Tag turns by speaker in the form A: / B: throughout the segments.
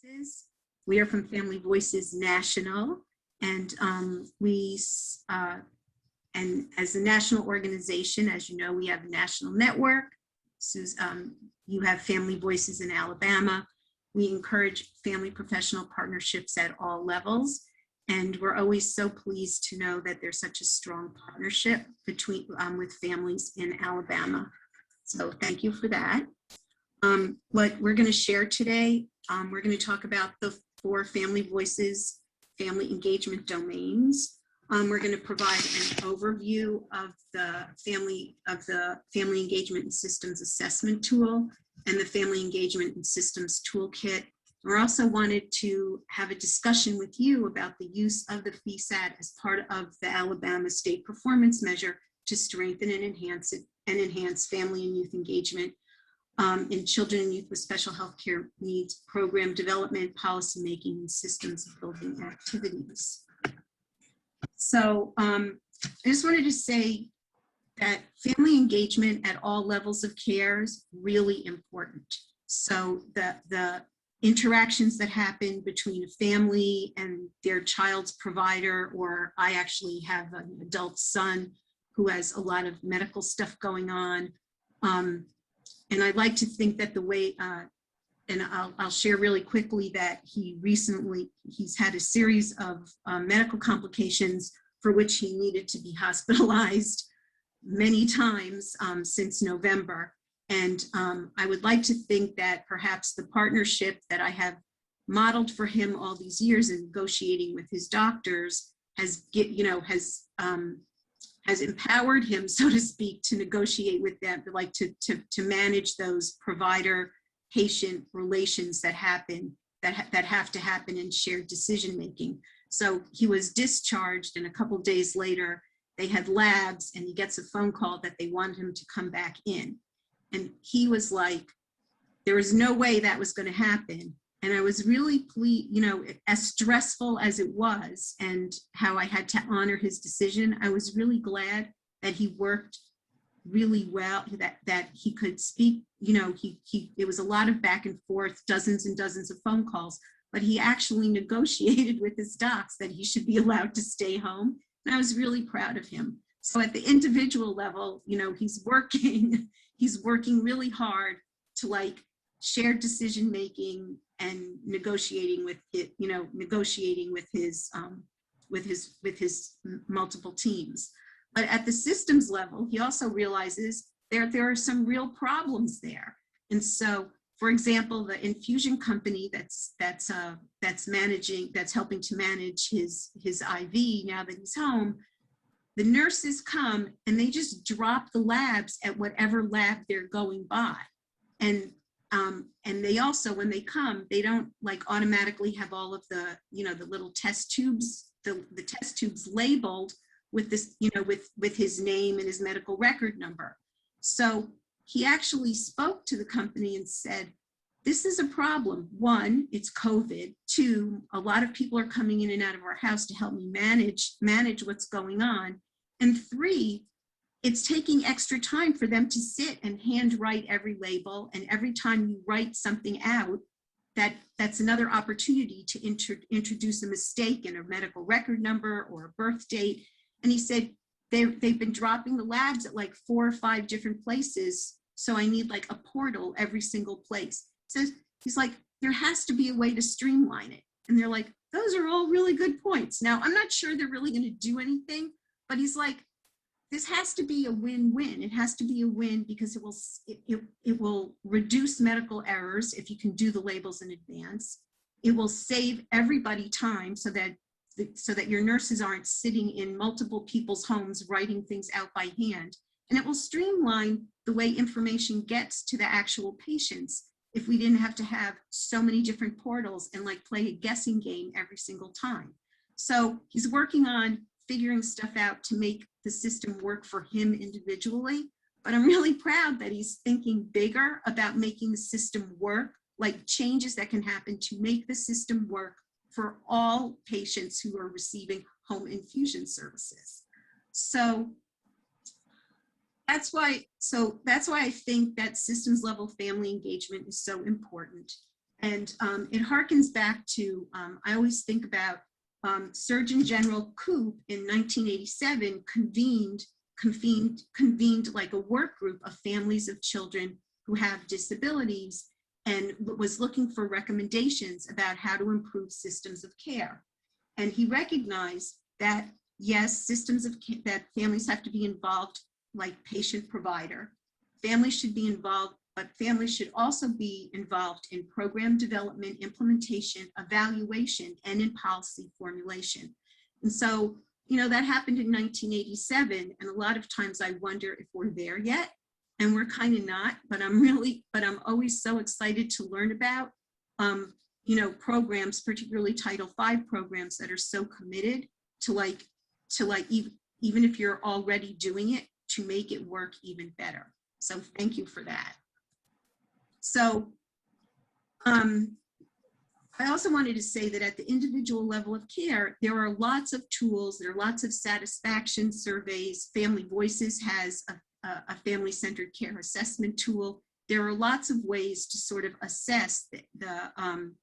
A: Voices. We are from Family Voices National, and and as a national organization, as you know, we have a national network. So, you have Family Voices in Alabama. We encourage family professional partnerships at all levels, and we're always so pleased to know that there's such a strong partnership between with families in Alabama. So thank you for that. What we're going to share today, we're going to talk about the 4 Family Voices family engagement domains. We're going to provide an overview of the family engagement and systems assessment tool and the family engagement and systems toolkit. We also wanted to have a discussion with you about the use of the FESAT as part of the Alabama State Performance Measure to strengthen and enhance family and youth engagement in children and youth with special health care needs, program development, policy making, and systems building activities. So I just wanted to say that family engagement at all levels of care is really important. So the interactions that happen between a family and their child's provider, or I actually have an adult son who has a lot of medical stuff going on. And I like to think that the way, and I'll share really quickly that he's had a series of medical complications for which he needed to be hospitalized many times since November. And I would like to think that perhaps the partnership that I have modeled for him all these years in negotiating with his doctors has empowered him, so to speak, to negotiate with them, like to manage those provider-patient relations that happen, that have to happen in shared decision making. So he was discharged, and a couple of days later, they had labs, and he gets a phone call that they wanted him to come back in. And he was like, there was no way that was going to happen. And I was really pleased, as stressful as it was and how I had to honor his decision, I was really glad that he worked really well, that he could speak, it was a lot of back and forth, dozens and dozens of phone calls, but he actually negotiated with his docs that he should be allowed to stay home. And I was really proud of him. So at the individual level, he's working really hard to shared decision making and negotiating with it, negotiating with his multiple teams. But at the systems level, he also realizes there are some real problems there. And so, for example, the infusion company that's helping to manage his IV now that he's home, the nurses come and they just drop the labs at whatever lab they're going by. And they also, when they come, they don't automatically have all of the, the little test tubes, the test tubes labeled with this, with his name and his medical record number. So he actually spoke to the company and said, this is a problem. 1, it's COVID. 2, a lot of people are coming in and out of our house to help me manage what's going on. And 3, it's taking extra time for them to sit and handwrite every label. And every time you write something out, that's another opportunity to introduce a mistake in a medical record number or a birth date. And he said, they've been dropping the labs at 4 or 5 different places. So I need a portal every single place. So he's like, there has to be a way to streamline it. And they're like, those are all really good points. Now, I'm not sure they're really going to do anything, but he's like, this has to be a win-win. It has to be a win because it will reduce medical errors if you can do the labels in advance. It will save everybody time so that your nurses aren't sitting in multiple people's homes writing things out by hand. And it will streamline the way information gets to the actual patients if we didn't have to have so many different portals and play a guessing game every single time. So he's working on figuring stuff out to make the system work for him individually. But I'm really proud that he's thinking bigger about making the system work, changes that can happen to make the system work for all patients who are receiving home infusion services. So that's why I think that systems level family engagement is so important. And it harkens back to, I always think about Surgeon General Koop in 1987 convened like a work group of families of children who have disabilities and was looking for recommendations about how to improve systems of care. And he recognized that, yes, systems of care, that families have to be involved like patient provider. Families should be involved, but families should also be involved in program development, implementation, evaluation, and in policy formulation. And so, you know, that happened in 1987. And a lot of times I wonder if we're there yet. And we're kind of not, but I'm always so excited to learn about, you know, programs, particularly Title V programs that are so committed to even if you're already doing it, to make it work even better. So thank you for that. So I also wanted to say that at the individual level of care, there are lots of tools, there are lots of satisfaction surveys. Family Voices has a family-centered care assessment tool. There are lots of ways to sort of assess the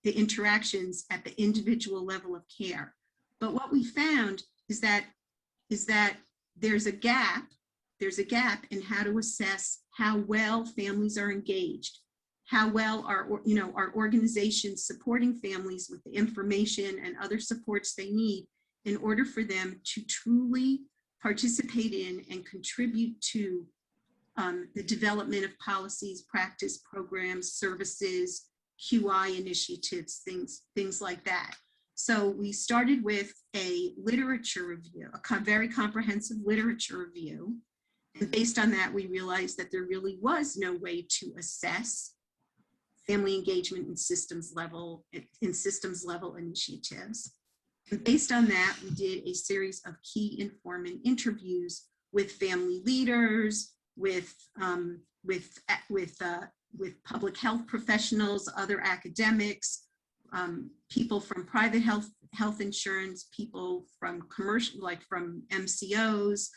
A: interactions at the individual level of care. But what we found is that there's a gap in how to assess how well families are engaged, how well our organizations supporting families with the information and other supports they need in order for them to truly participate in and contribute to the development of policies, practice, programs, services, QI initiatives, things like that. So we started with a literature review, a very comprehensive literature review. And based on that, we realized that there really was no way to assess family engagement in systems level initiatives. And based on that, we did a series of key informant interviews with family leaders, with public health professionals, other academics, people from private health insurance, people from commercial, like from MCOs,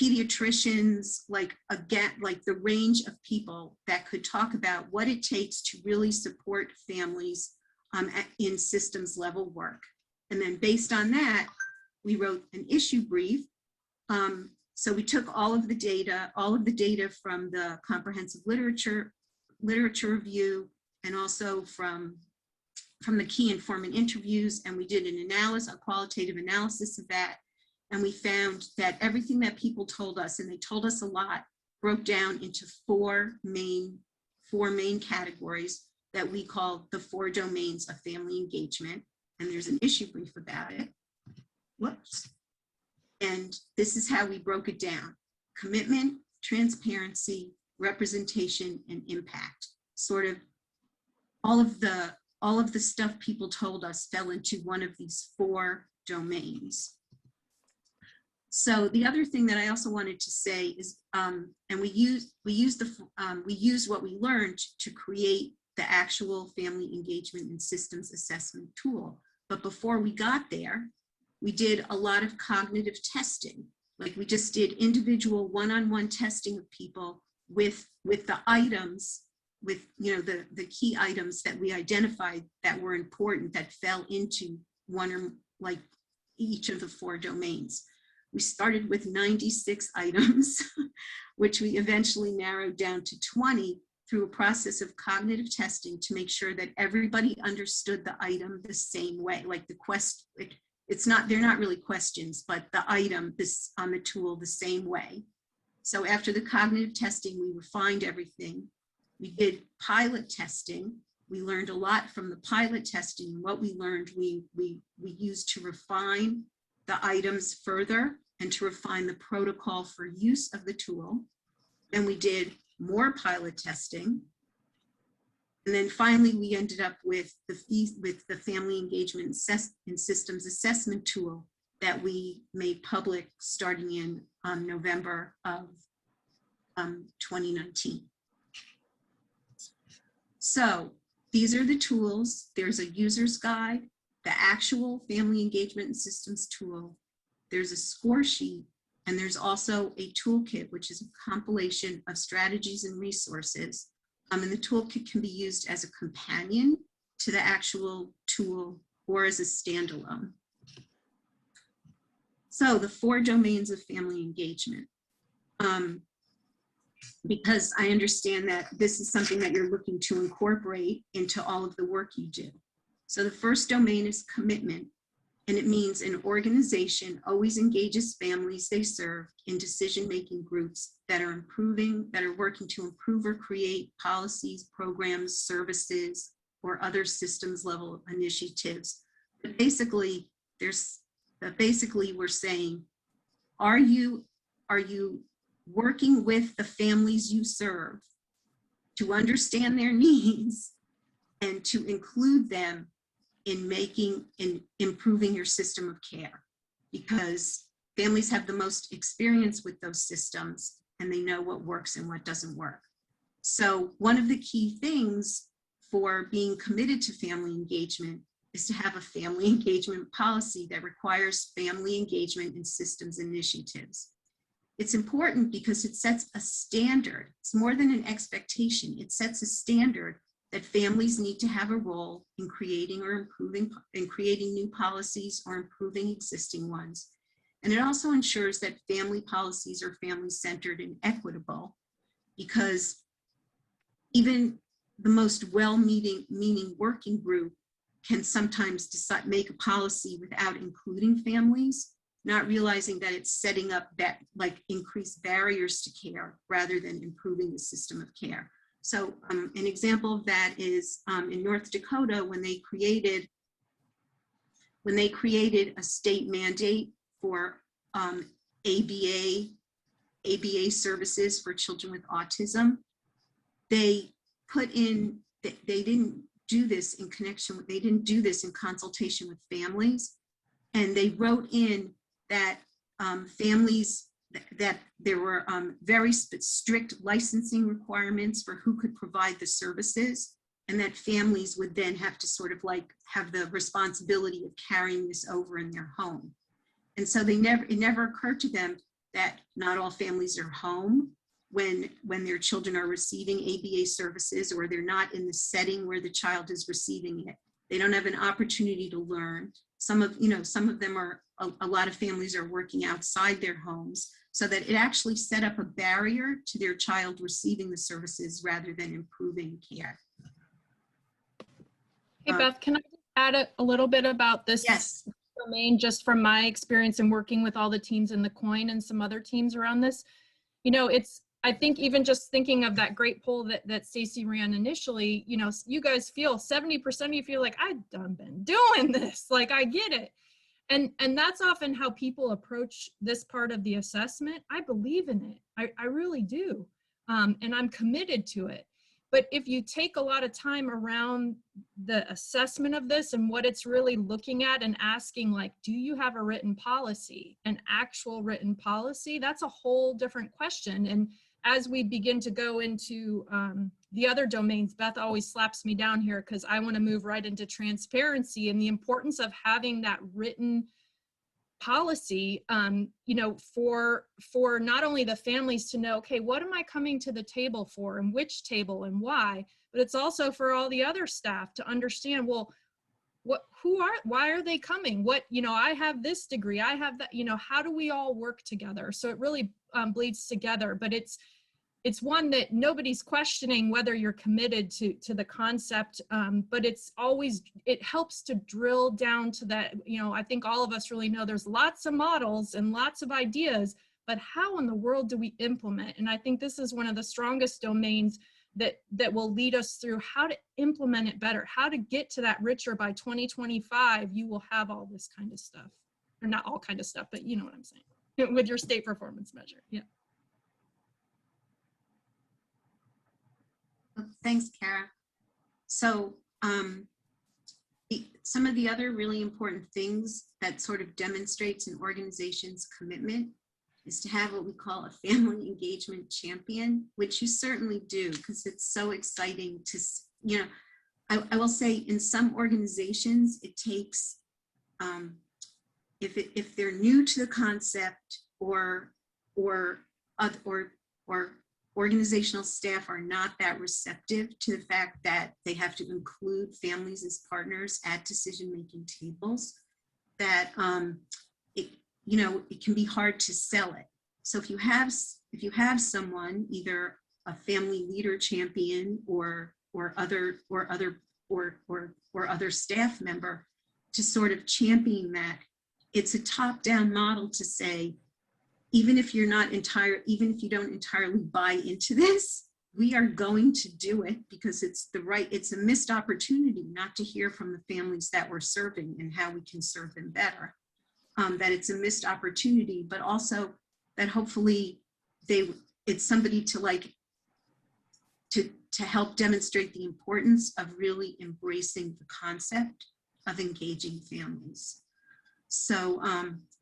A: pediatricians, like the range of people that could talk about what it takes to really support families in systems level work. And then based on that, we wrote an issue brief. So we took all of the data from the comprehensive literature review, and also from the key informant interviews, and we did a qualitative analysis of that. And we found that everything that people told us, and they told us a lot, broke down into four main categories that we call the 4 domains of family engagement. And there's an issue brief about it. Whoops. And this is how we broke it down: commitment, transparency, representation, and impact. Sort of all of the stuff people told us fell into one of these 4 domains. So the other thing that I also wanted to say is, and we used what we learned to create the actual family engagement and systems assessment tool. But before we got there, we did a lot of cognitive testing. Like we just did individual one-on-one testing of people with the items, with the key items that we identified that were important, that fell into one or like each of the 4 domains. We started with 96 items, which we eventually narrowed down to 20 through a process of cognitive testing to make sure that everybody understood the item the same way. Like they're not really questions, but the item on the tool the same way. So after the cognitive testing, we refined everything. We did pilot testing. We learned a lot from the pilot testing. What we learned, we used to refine the items further and to refine the protocol for use of the tool. Then we did more pilot testing. And then finally, we ended up with the family engagement and systems assessment tool that we made public starting in November of 2019. So these are the tools. There's a user's guide, the actual family engagement and systems tool. There's a score sheet, and there's also a toolkit, which is a compilation of strategies and resources. And the toolkit can be used as a companion to the actual tool or as a standalone. So the 4 domains of family engagement. Because I understand that this is something that you're looking to incorporate into all of the work you do. So the first domain is commitment, and it means an organization always engages families they serve in decision-making groups that are working to improve or create policies, programs, services, or other systems level initiatives. But basically, we're saying, are you working with the families you serve to understand their needs and to include them in improving your system of care? Because families have the most experience with those systems and they know what works and what doesn't work. So one of the key things for being committed to family engagement is to have a family engagement policy that requires family engagement in systems initiatives. It's important because it sets a standard. It's more than an expectation. It sets a standard that families need to have a role in creating or improving, in creating new policies or improving existing ones. And it also ensures that family policies are family-centered and equitable, because even the most well-meaning working group can sometimes make a policy without including families, not realizing that it's setting up that increased barriers to care rather than improving the system of care. So an example of that is in North Dakota, when they created a state mandate for ABA services for children with autism, they didn't do this in consultation with families, and they wrote in that that there were very strict licensing requirements for who could provide the services, and that families would then have to sort of have the responsibility of carrying this over in their home. And so it never occurred to them that not all families are home when their children are receiving ABA services, or they're not in the setting where the child is receiving it. They don't have an opportunity to learn. Some of them are, a lot of families are working outside their homes, so that it actually set up a barrier to their child receiving the services rather than improving care.
B: Hey, Beth, can I add a little bit about this domain, just from my experience in working with all the teams in the CoIIN and some other teams around this? You know, I think even just thinking of that great poll that Stacy ran initially, you know, you guys feel 70% of you feel like, I've done been doing this, like I get it. And that's often how people approach this part of the assessment. I believe in it, I really do. And I'm committed to it. But if you take a lot of time around the assessment of this and what it's really looking at and asking, like, do you have a written policy, an actual written policy? That's a whole different question. And as we begin to go into the other domains, Beth always slaps me down here because I want to move right into transparency and the importance of having that written policy, you know, for not only the families to know, okay, what am I coming to the table for, and which table and why, but it's also for all the other staff to understand, well, why are they coming? What, you know, I have this degree, I have that, you know, how do we all work together? So it really bleeds together, but it's one that nobody's questioning whether you're committed to the concept, but it helps to drill down to that. You know, I think all of us really know there's lots of models and lots of ideas, but how in the world do we implement? And I think this is one of the strongest domains that will lead us through how to implement it better, how to get to that richer. By 2025, you will have all this kind of stuff, or not all kind of stuff, but you know what I'm saying, with your state performance measure. Yeah.
A: Thanks, Cara. So some of the other really important things that sort of demonstrates an organization's commitment is to have what we call a family engagement champion, which you certainly do, because it's so exciting to, you know, I will say in some organizations, it takes, if they're new to the concept or organizational staff are not that receptive to the fact that they have to include families as partners at decision-making tables, that it can be hard to sell it. So if you have someone, either a family leader champion or other staff member, to sort of champion that, it's a top-down model to say, even if you don't entirely buy into this, we are going to do it because it's a missed opportunity not to hear from the families that we're serving and how we can serve them better. That it's a missed opportunity, but also that hopefully it's somebody to help demonstrate the importance of really embracing the concept of engaging families. So,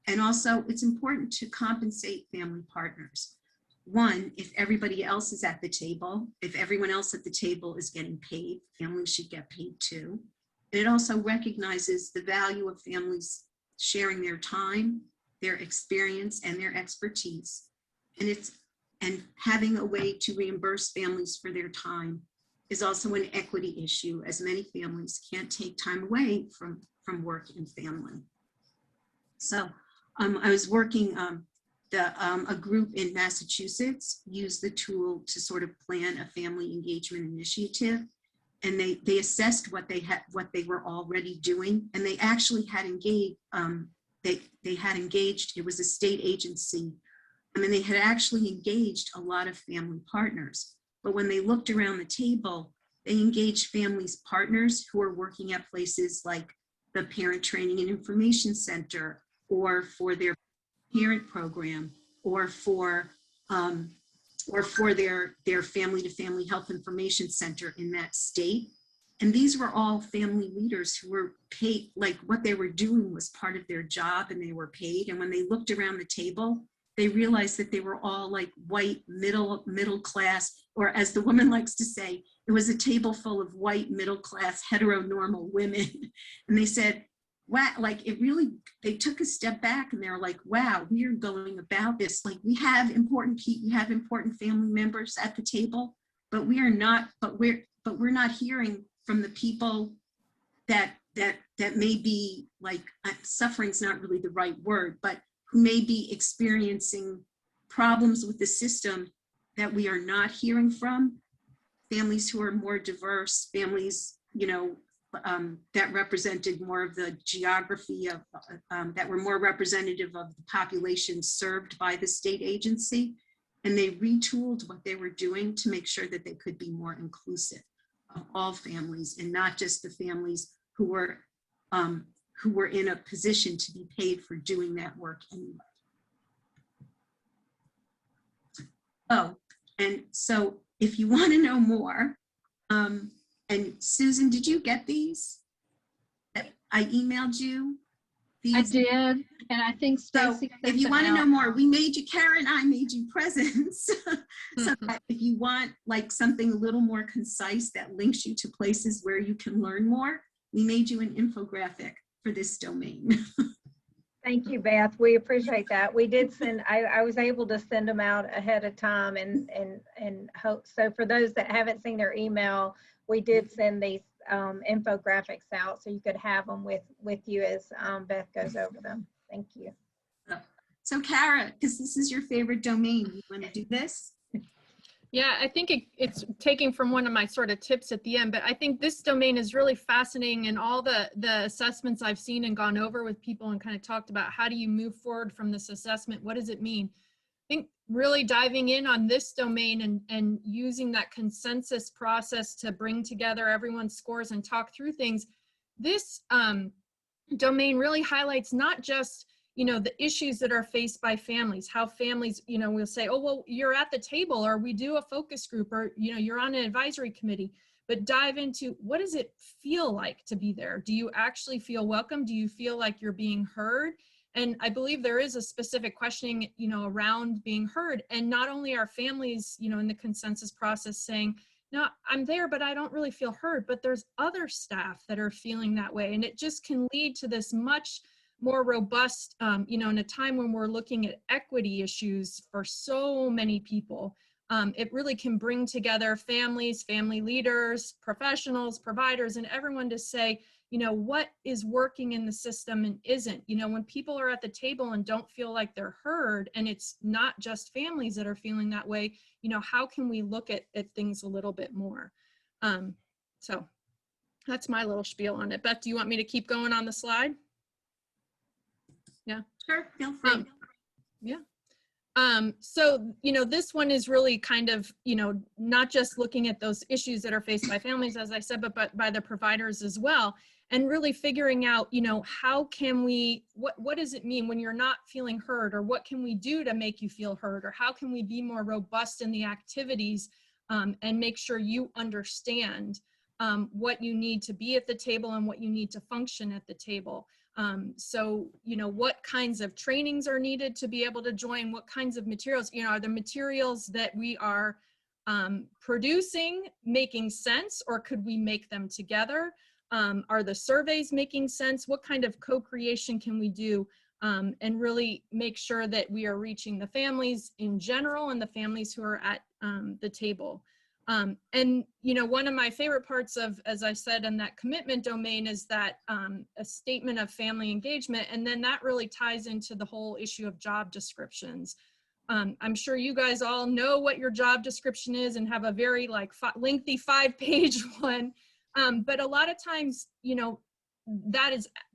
A: and also it's important to compensate family partners. One, if everybody else is at the table, if everyone else at the table is getting paid, families should get paid too. And it also recognizes the value of families sharing their time, their experience, and their expertise. And having a way to reimburse families for their time is also an equity issue, as many families can't take time away from work and family. So I was working, a group in Massachusetts used the tool to sort of plan a family engagement initiative, and they assessed what they were already doing, and they actually had engaged, they had engaged, it was a state agency. I mean, they had actually engaged a lot of family partners, but when they looked around the table, they engaged families partners who are working at places like the Parent Training and Information Center, or for their parent program, or for their family-to-family health information center in that state. And these were all family leaders who were paid, like what they were doing was part of their job and they were paid. And when they looked around the table, they realized that they were all like white, middle class, or as the woman likes to say, it was a table full of white, middle class, heteronormal women. And they said, wow, like it really, they took a step back and they were like, wow, we are going about this. Like we have important family members at the table, but we're not hearing from the people that may be like, suffering's not really the right word, but who may be experiencing problems with the system that we are not hearing from. Families who are more diverse, families, that represented more of the geography of, that were more representative of the population served by the state agency. And they retooled what they were doing to make sure that they could be more inclusive of all families, and not just the families who were in a position to be paid for doing that work anyway. Oh, and so if you want to know more, and Susan, did you get these? I emailed you these.
C: I did, and I think Stacy.
A: So if you want to know more, Cara and I made you presents. So that if you want like something a little more concise that links you to places where you can learn more, we made you an infographic for this domain.
C: Thank you, Beth. We appreciate that. We did send, I was able to send them out ahead of time and hope. So for those that haven't seen their email, we did send these infographics out so you could have them with you as Beth goes over them. Thank you.
A: So Cara, because this is your favorite domain, you want to do this?
B: Yeah, I think it's taking from one of my sort of tips at the end, but I think this domain is really fascinating, and all the assessments I've seen and gone over with people and kind of talked about how do you move forward from this assessment? What does it mean? I think really diving in on this domain and using that consensus process to bring together everyone's scores and talk through things. This domain really highlights not just the issues that are faced by families, how families, will say, oh, well, you're at the table, or we do a focus group, or, you're on an advisory committee, but dive into what does it feel like to be there? Do you actually feel welcome? Do you feel like you're being heard? And I believe there is a specific questioning, around being heard. And not only are families, in the consensus process saying, no, I'm there, but I don't really feel heard, but there's other staff that are feeling that way. And it just can lead to this much more robust, in a time when we're looking at equity issues for so many people, it really can bring together families, family leaders, professionals, providers, and everyone to say, you know, what is working in the system and isn't. You know, when people are at the table and don't feel like they're heard, and it's not just families that are feeling that way, you know, how can we look at things a little bit more? So that's my little spiel on it. Beth, do you want me to keep going on the slide? Yeah.
A: Sure, feel free.
B: Yeah. So, you know, this one is really kind of, you know, not just looking at those issues that are faced by families, as I said, but by the providers as well. And really figuring out, you know, how can we, what does it mean when you're not feeling heard, or what can we do to make you feel heard, or how can we be more robust in the activities and make sure you understand what you need to be at the table and what you need to function at the table. So, you know, what kinds of trainings are needed to be able to join, what kinds of materials, you know, are the materials that we are producing making sense, or could we make them together? Are the surveys making sense? What kind of co-creation can we do and really make sure that we are reaching the families in general and the families who are at the table? And, you know, one of my favorite parts of, as I said, in that commitment domain is that a statement of family engagement. And then that really ties into the whole issue of job descriptions. I'm sure you guys all know what your job description is and have a very lengthy 5-page one. But a lot of times, you know,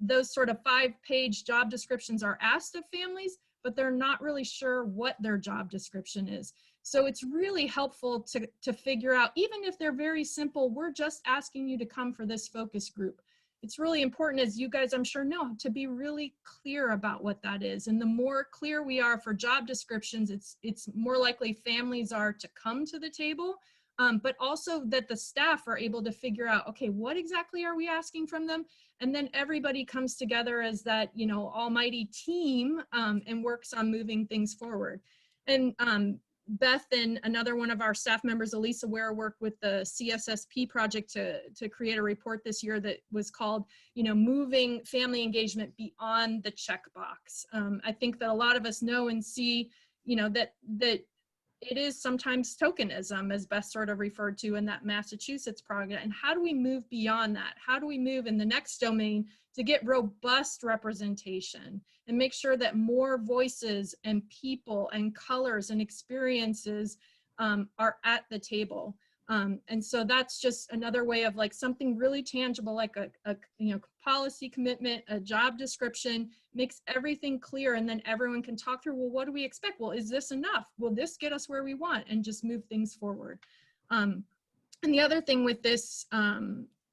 B: those sort of 5-page job descriptions are asked of families, but they're not really sure what their job description is. So it's really helpful to figure out, even if they're very simple, we're just asking you to come for this focus group. It's really important, as you guys I'm sure know, to be really clear about what that is. And the more clear we are for job descriptions, it's more likely families are to come to the table, but also that the staff are able to figure out, okay, what exactly are we asking from them? And then everybody comes together as that, you know, almighty team and works on moving things forward. And Beth and another one of our staff members, Elisa Ware, worked with the CSSP project to create a report this year that was called, you know, moving family engagement beyond the checkbox. I think that a lot of us know and see, you know, that it is sometimes tokenism, as Beth sort of referred to in that Massachusetts project. And how do we move beyond that? How do we move in the next domain to get robust representation and make sure that more voices and people and colors and experiences are at the table? And so that's just another way of like something really tangible, like a you know, policy commitment, a job description, makes everything clear, and then everyone can talk through, well, what do we expect? Well, is this enough? Will this get us where we want? And just move things forward. And the other thing with this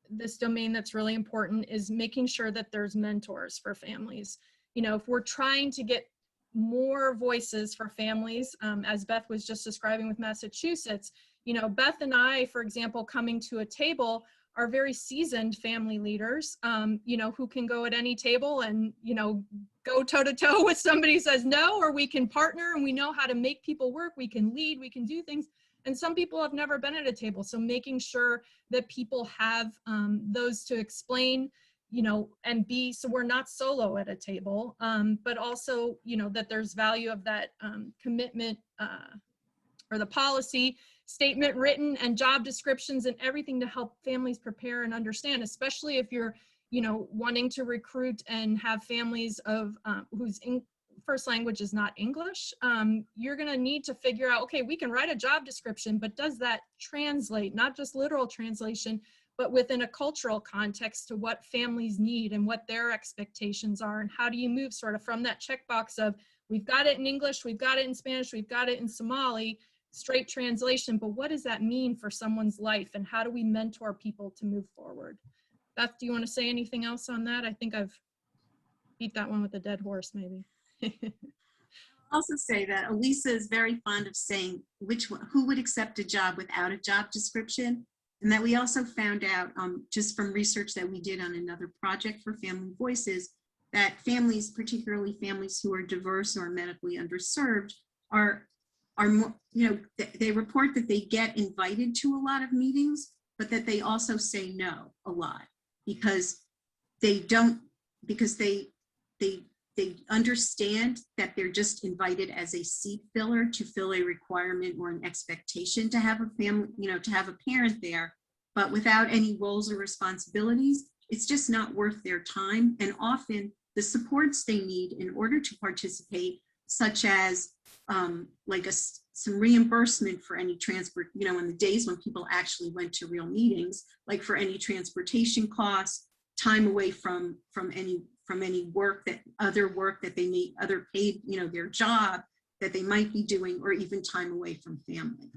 B: this domain that's really important is making sure that there's mentors for families. You know, if we're trying to get more voices for families, as Beth was just describing with Massachusetts, you know, Beth and I, for example, coming to a table are very seasoned family leaders, you know, who can go at any table and, you know, go toe to toe with somebody who says no, or we can partner and we know how to make people work. We can lead, we can do things. And some people have never been at a table. So making sure that people have those to explain, you know, and so we're not solo at a table, but also, you know, that there's value of that commitment or the policy statement written and job descriptions and everything to help families prepare and understand, especially if you're, you know, wanting to recruit and have families of whose first language is not English. You're going to need to figure out, okay, we can write a job description, but does that translate, not just literal translation, but within a cultural context to what families need and what their expectations are? And how do you move sort of from that checkbox of, we've got it in English, we've got it in Spanish, we've got it in Somali, straight translation, but what does that mean for someone's life? And how do we mentor people to move forward? Beth, do you want to say anything else on that? I think I've beat that one with a dead horse, maybe.
A: I'll also say that Elisa is very fond of saying who would accept a job without a job description, and that we also found out just from research that we did on another project for Family Voices, that families, particularly families who are diverse or medically underserved, are more, you know, they report that they get invited to a lot of meetings, but that they also say no a lot because they don't, because they they understand that they're just invited as a seat filler to fill a requirement or an expectation to have a family, to have a parent there, but without any roles or responsibilities, it's just not worth their time. And often the supports they need in order to participate, such as some reimbursement for any transport, in the days when people actually went to real meetings, like for any transportation costs, time away from any work that they may, other paid, their job that they might be doing, or even time away from family.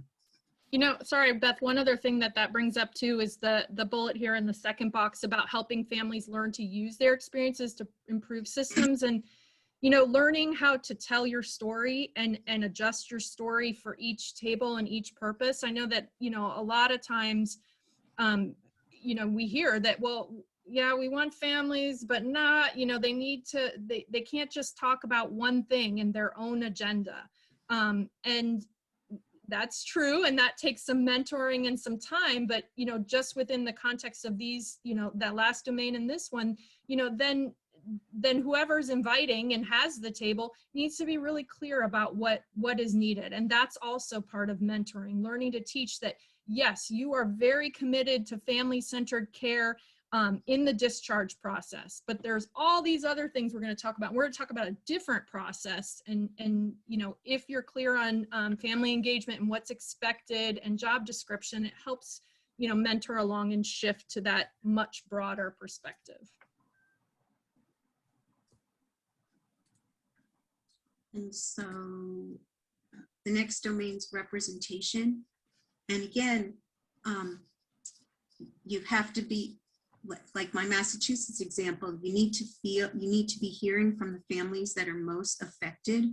B: Sorry, Beth, one other thing that brings up too is the bullet here in the second box about helping families learn to use their experiences to improve systems, and learning how to tell your story and adjust your story for each table and each purpose. I know that, a lot of times, we hear that, well, yeah, we want families, but not, they need to, they can't just talk about one thing in their own agenda. And that's true. And that takes some mentoring and some time, but, just within the context of these, that last domain and this one, then whoever's inviting and has the table needs to be really clear about what is needed. And that's also part of mentoring, learning to teach that, yes, you are very committed to family-centered care in the discharge process, but there's all these other things we're going to talk about. We're going to talk about a different process. And if you're clear on family engagement and what's expected and job description, it helps, mentor along and shift to that much broader perspective.
A: And so the next domain is representation. And again, you have to be, like my Massachusetts example, you need to be hearing from the families that are most affected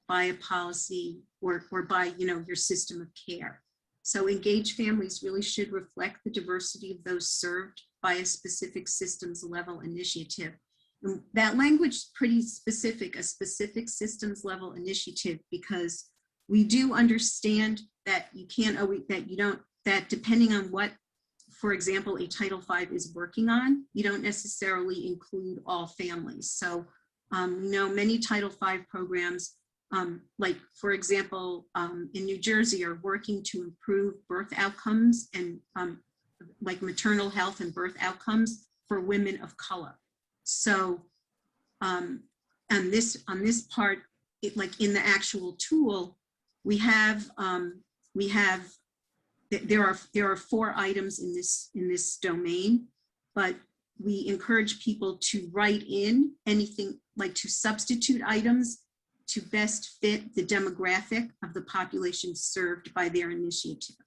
A: by a policy or by, your system of care. So engaged families really should reflect the diversity of those served by a specific systems level initiative. And that language is pretty specific, a specific systems level initiative, because we do understand that you can't always, that depending on what, for example, a Title V is working on, you don't necessarily include all families. So many Title V programs, like for example, in New Jersey, are working to improve birth outcomes and like maternal health and birth outcomes for women of color. So on this part, like in the actual tool, there are 4 items in this domain, but we encourage people to write in anything, like to substitute items to best fit the demographic of the population served by their initiative.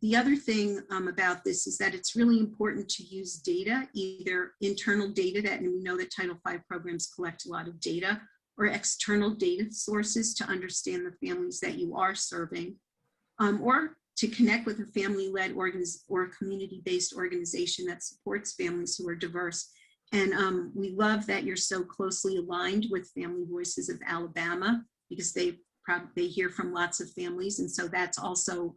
A: The other thing about this is that it's really important to use data, either internal data and we know that Title V programs collect a lot of data, or external data sources to understand the families that you are serving, or to connect with a family-led or community-based organization that supports families who are diverse. And we love that you're so closely aligned with Family Voices of Alabama, because they hear from lots of families. And so that's also,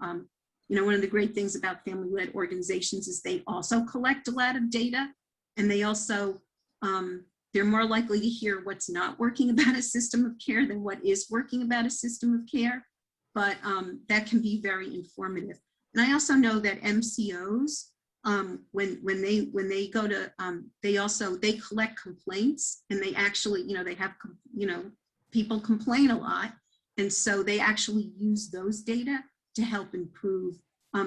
A: one of the great things about family-led organizations is they also collect a lot of data, and they also, they're more likely to hear what's not working about a system of care than what is working about a system of care. But that can be very informative. And I also know that MCOs, when they go to, they collect complaints, and they actually, they have, people complain a lot. And so they actually use those data to help improve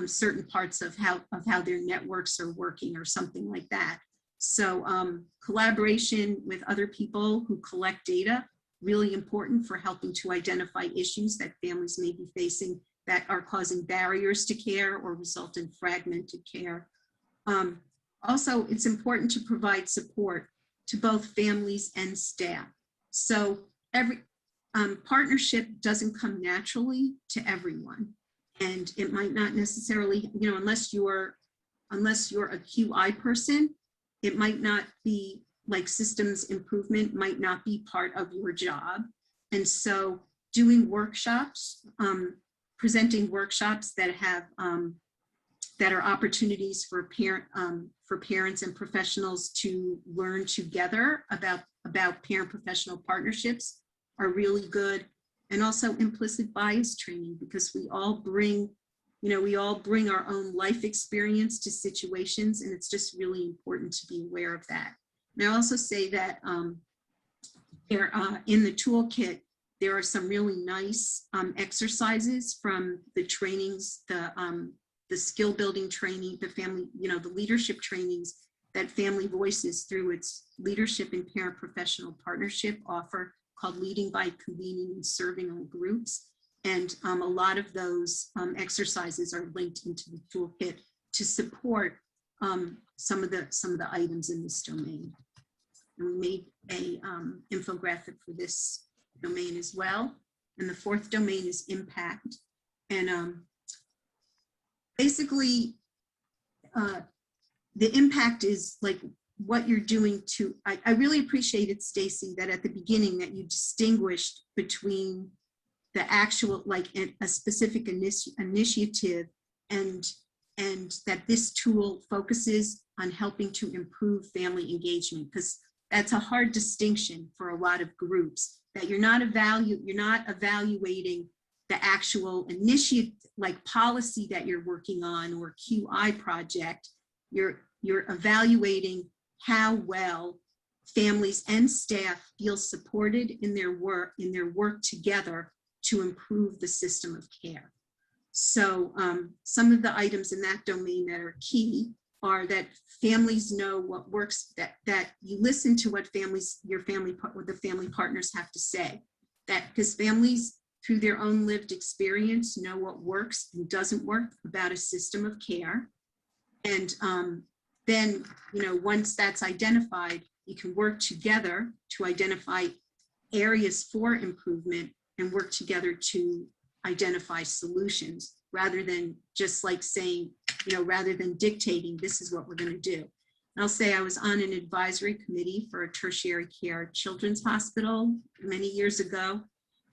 A: certain parts of how their networks are working or something like that. So collaboration with other people who collect data, really important for helping to identify issues that families may be facing that are causing barriers to care or result in fragmented care. Also, it's important to provide support to both families and staff. So every partnership doesn't come naturally to everyone. And it might not necessarily, unless you're a QI person, it might not be, like systems improvement might not be part of your job. And so doing workshops, presenting workshops that have, that are opportunities for for parents and professionals to learn together about parent-professional partnerships are really good. And also implicit bias training, because we all bring our own life experience to situations, and it's just really important to be aware of that. And I also say that in the toolkit, there are some really nice exercises from the trainings, the skill building training, the family, the leadership trainings that Family Voices through its leadership and parent professional partnership offer, called Leading by Convening and Serving on Groups. And a lot of those exercises are linked into the toolkit to support some of the items in this domain. And we made a infographic for this domain as well. And the fourth domain is impact. And basically, the impact is like what you're doing to, I really appreciated, Stacy, that at the beginning that you distinguished between the actual, like a specific initiative and that this tool focuses on helping to improve family engagement, because that's a hard distinction for a lot of groups, that you're not evaluating the actual initiative, like policy that you're working on or QI project. You're evaluating how well families and staff feel supported in their work together to improve the system of care. So some of the items in that domain that are key are that families know what works, that you listen to what the family partners have to say, that because families through their own lived experience know what works and doesn't work about a system of care. And then, once that's identified, you can work together to identify areas for improvement and work together to identify solutions, rather than just like saying, rather than dictating, this is what we're going to do. And I'll say I was on an advisory committee for a tertiary care children's hospital many years ago.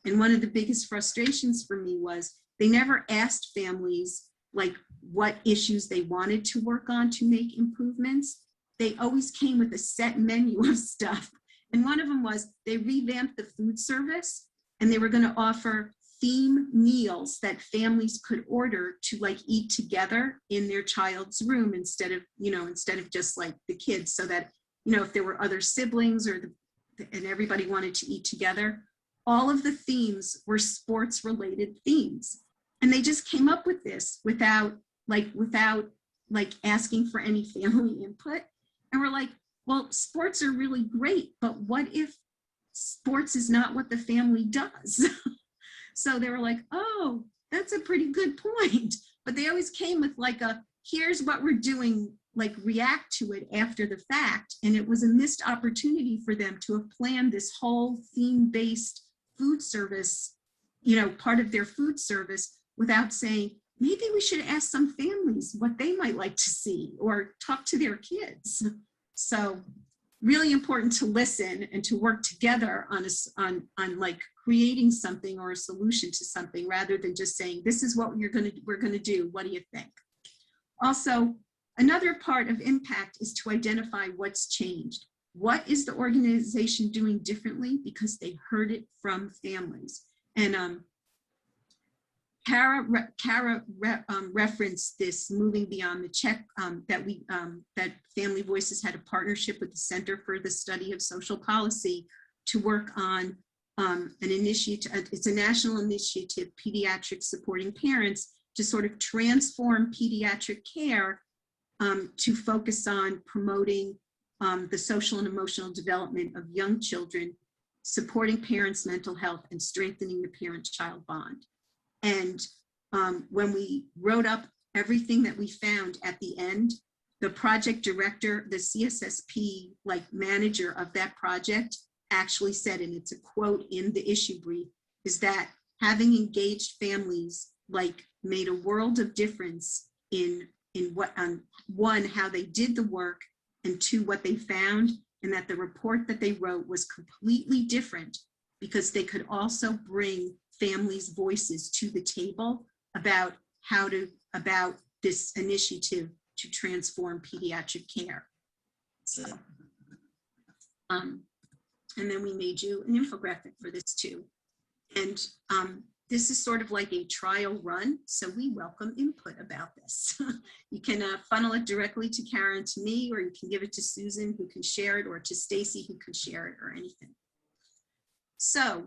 A: And one of the biggest frustrations for me was they never asked families like what issues they wanted to work on to make improvements. They always came with a set menu of stuff. And one of them was they revamped the food service, and they were going to offer theme meals that families could order to like eat together in their child's room instead of just like the kids, so that, if there were other siblings and everybody wanted to eat together, all of the themes were sports related themes. And they just came up with this without asking for any family input. And we're like, well, sports are really great, but what if sports is not what the family does? So they were like, oh, that's a pretty good point. But they always came with like here's what we're doing, like react to it after the fact. And it was a missed opportunity for them to have planned this whole theme-based food service, part of their food service, without saying, maybe we should ask some families what they might like to see or talk to their kids. So really important to listen and to work together on like creating something or a solution to something, rather than just saying, this is what we're going to do. What do you think? Also, another part of impact is to identify what's changed. What is the organization doing differently because they heard it from families? And Cara referenced this moving beyond the check, that Family Voices had a partnership with the Center for the Study of Social Policy to work on an initiative. It's a national initiative, Pediatrics Supporting Parents, to sort of transform pediatric care to focus on promoting the social and emotional development of young children, supporting parents' mental health, and strengthening the parent-child bond. And when we wrote up everything that we found at the end, the project director, the CSSP manager of that project actually said, and it's a quote in the issue brief, is that having engaged families made a world of difference in what, one, how they did the work, and two, what they found, and that the report that they wrote was completely different because they could also bring families' voices to the table about about this initiative to transform pediatric care. So, and then we made you an infographic for this too. And this is sort of like a trial run, so we welcome input about this. You can funnel it directly to Cara and to me, or you can give it to Susan, who can share it, or to Stacy, who can share it, or anything. So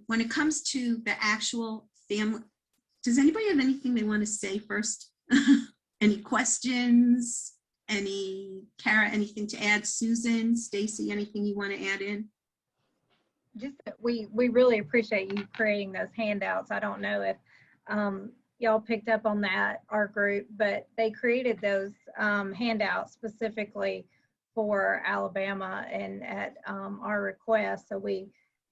A: when it comes to the actual family, does anybody have anything they want to say first? Any questions? Any, Cara, anything to add? Susan, Stacy, anything you want to add in?
C: Just that we really appreciate you creating those handouts. I don't know if y'all picked up on that, our group, but they created those handouts specifically for Alabama and at our request. So we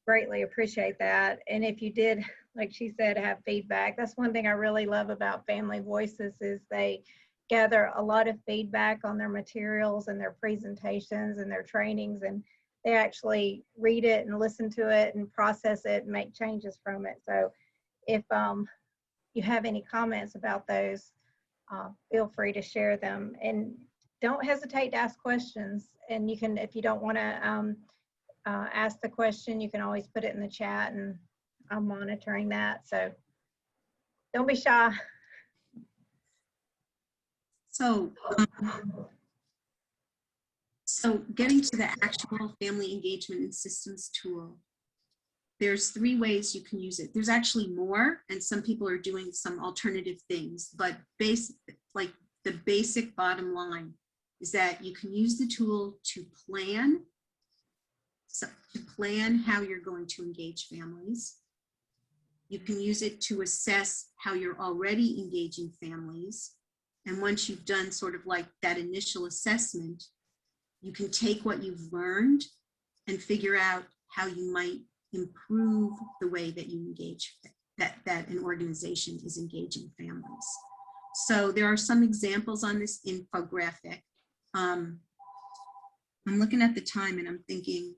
C: greatly appreciate that. And if you did, like she said, have feedback, that's one thing I really love about Family Voices is they gather a lot of feedback on their materials and their presentations and their trainings, and they actually read it and listen to it and process it and make changes from it. So if you have any comments about those, feel free to share them, and don't hesitate to ask questions. And you can, if you don't want to ask the question, you can always put it in the chat, and I'm monitoring that. So don't be shy.
A: So getting to the actual family engagement and systems tool, there's 3 ways you can use it. There's actually more, and some people are doing some alternative things, but like the basic bottom line is that you can use the tool to plan, how you're going to engage families. You can use it to assess how you're already engaging families. And once you've done sort of like that initial assessment, you can take what you've learned and figure out how you might improve the way that you engage, that an organization is engaging families. So there are some examples on this infographic. I'm looking at the time and I'm thinking,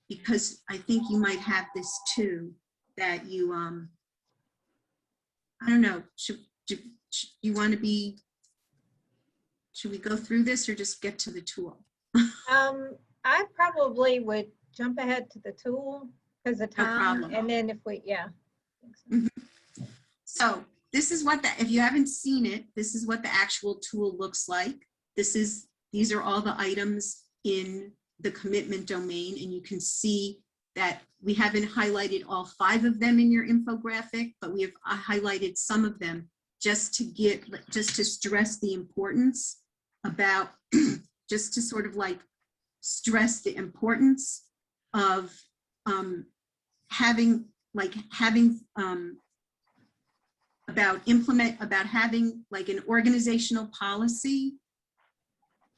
A: because I think you might have this too, that you, I don't know, should you want to be, should we go through this or just get to the tool?
C: I probably would jump ahead to the tool because of time. No problem. And then if we, yeah.
A: So this is what if you haven't seen it, this is what the actual tool looks like. These are all the items in the commitment domain, and you can see that we haven't highlighted all 5 of them in your infographic, but we have highlighted some of them just to stress the importance about, just to sort of like stress the importance of having having like an organizational policy,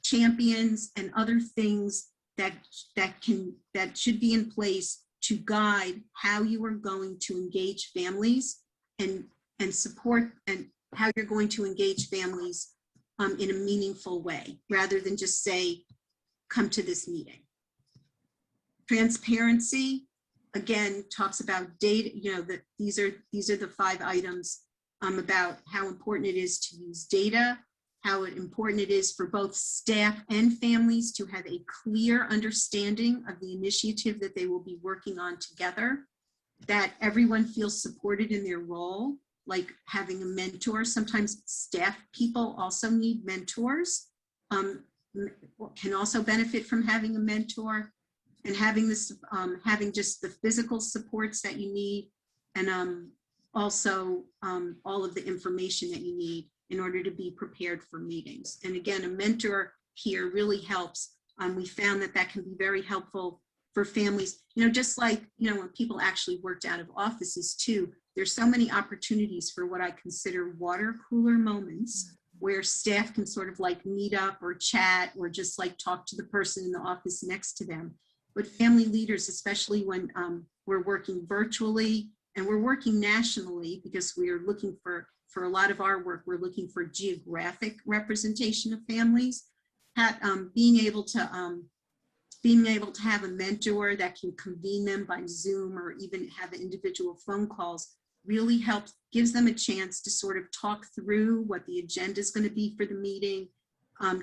A: champions, and other things that should be in place to guide how you are going to engage families and support, and how you're going to engage families in a meaningful way, rather than just say, come to this meeting. Transparency, again, talks about data, that these are the 5 items about how important it is to use data, how important it is for both staff and families to have a clear understanding of the initiative that they will be working on together, that everyone feels supported in their role, like having a mentor. Sometimes staff people also need mentors, can also benefit from having a mentor, and having this, having just the physical supports that you need, and also all of the information that you need in order to be prepared for meetings. And again, a mentor here really helps. We found that can be very helpful for families, just like, when people actually worked out of offices too, there's so many opportunities for what I consider water cooler moments where staff can sort of like meet up or chat or just like talk to the person in the office next to them. But family leaders, especially when we're working virtually and we're working nationally, because we are looking for a lot of our work, we're looking for geographic representation of families. Being able to have a mentor that can convene them by Zoom or even have individual phone calls really helps, gives them a chance to sort of talk through what the agenda is going to be for the meeting,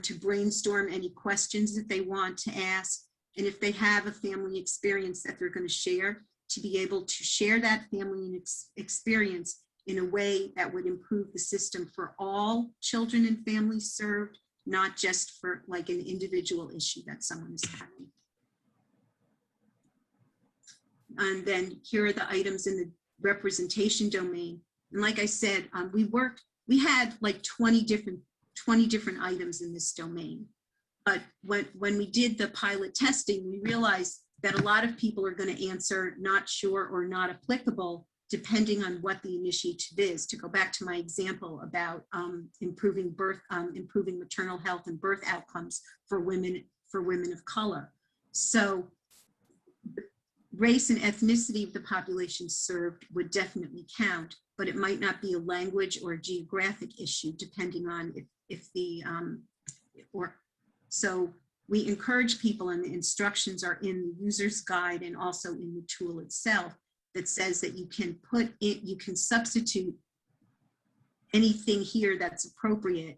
A: to brainstorm any questions that they want to ask. And if they have a family experience that they're going to share, to be able to share that family experience in a way that would improve the system for all children and families served, not just for like an individual issue that someone is having. And then here are the items in the representation domain. And like I said, we had like 20 different items in this domain. But when we did the pilot testing, we realized that a lot of people are going to answer not sure or not applicable, depending on what the initiative is. To go back to my example about improving maternal health and birth outcomes for women of color. So race and ethnicity of the population served would definitely count, but it might not be a language or a geographic issue, depending on so we encourage people, and the instructions are in the user's guide and also in the tool itself, that says that you can substitute anything here that's appropriate